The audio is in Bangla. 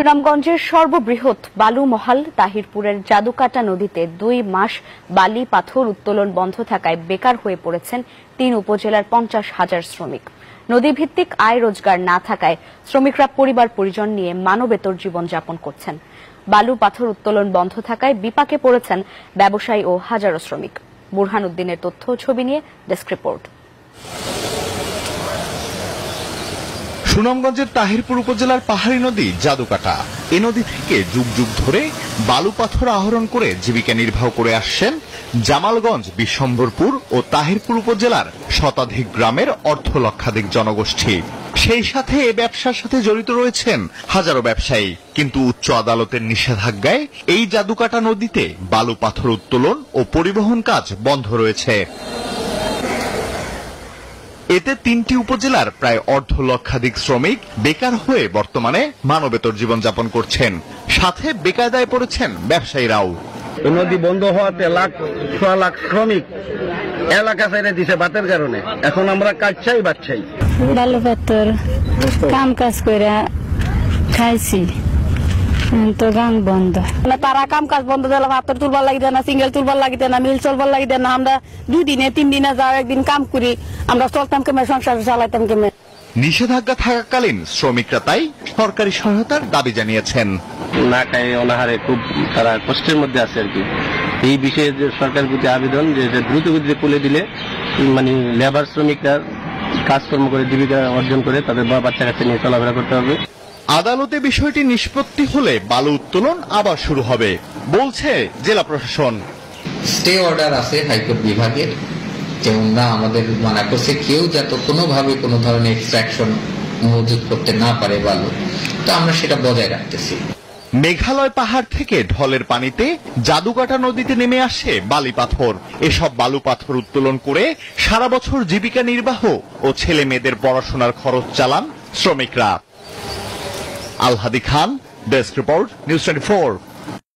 সুনামগঞ্জের সর্ববৃহৎ বালু মহাল তাহিরপুরের জাদুকাটা নদীতে 2 মাস বালি পাথর উত্তোলন বন্ধ থাকায় বেকার হয়ে পড়েছেন 3 উপজেলার 50,000 শ্রমিক। নদীভিত্তিক আয় রোজগার না থাকায় শ্রমিকরা পরিবার পরিজন নিয়ে মানবেতর জীবনযাপন করছেন। বালু পাথর উত্তোলন বন্ধ থাকায় বিপাকে পড়েছেন ব্যবসায়ী ও হাজারো শ্রমিক। বুরহান উদ্দিনের তথ্য ছবি নিয়ে ডেস্ক রিপোর্ট। সুনামগঞ্জের তাহিরপুর উপজেলার পাহাড়ি নদী জাদুকাটা। এ নদী থেকে যুগ যুগ ধরে বালু পাথর আহরণ করে জীবিকা নির্বাহ করে আসছেন জামালগঞ্জ, বিশ্বম্ভরপুর ও তাহিরপুর উপজেলার শতাধিক গ্রামের অর্ধলক্ষাধিক জনগোষ্ঠী। সেই সাথে এ ব্যবসার সাথে জড়িত রয়েছেন হাজারো ব্যবসায়ী। কিন্তু উচ্চ আদালতের নিষেধাজ্ঞায় এই জাদুকাটা নদীতে বালু পাথর উত্তোলন ও পরিবহন কাজ বন্ধ রয়েছে। এতে 3টি উপজেলার প্রায় অর্ধলক্ষাধিক শ্রমিক বেকার হয়ে বর্তমানে মানবেতর জীবনযাপন করছেন। সাথে বেকায়দায় পড়েছেন ব্যবসায়ীরাও। নদী বন্ধ হওয়াতে সোয়া লাখ শ্রমিক এলাকা ছেড়ে দিছে বাতের কারণে। এখন আমরা কাজ চাই, বাদ চাই। বালু পাথর কাম কাজ করে খাইছি, তো গান বন্ধ। তারা কাম কাজ বন্ধ দিল, পাথর তুলবার লাগি দেয় না, সিঙ্গেল তুলবার লাগি দেয় না, মিল চলবার লাগি দেয় না। আমরা 2 দিনে 3 দিনে যাও, একদিন কাম করি, আমরা চলতাম কেমন, সংসার চালাইতাম কেমন। নিষেধাজ্ঞা থাকাকালীন শ্রমিকরা তাই সরকারি সহায়তার দাবি জানিয়েছেন। না খায় অনাহারে খুব তারা কষ্টের মধ্যে আছে আর কি। এই বিষয়ে সরকারের প্রতি আবেদন যে দ্রুত গতিতে খুলে দিলে মানে লেবার শ্রমিকরা কাজকর্ম করে জীবিকা অর্জন করে তাদের বাচ্চা কাচ্চা নিয়ে চলাফেরা করতে হবে। আদালতে বিষয়টি নিষ্পত্তি হলে বালু উত্তোলন আবার শুরু হবে বলছে জেলা প্রশাসন। স্টে অর্ডার আছে হাইকোর্ট বিভাগের, যেমন না আমাদের মানা করছে কেউ যাতে কোনোভাবে কোনো ধরনের এক্সট্রাকশন মজুত করতে না পারে বালু, তো আমরা সেটা বজায় রাখতেছি। মেঘালয় পাহাড় থেকে ঢলের পানিতে জাদুকাটা নদীতে নেমে আসে বালি পাথর। এসব বালু পাথর উত্তোলন করে সারা বছর জীবিকা নির্বাহ ও ছেলে মেয়েদের পড়াশোনার খরচ চালান শ্রমিকরা। আল হাদি খান, ডেস্ক রিপোর্ট, নিউজ 24।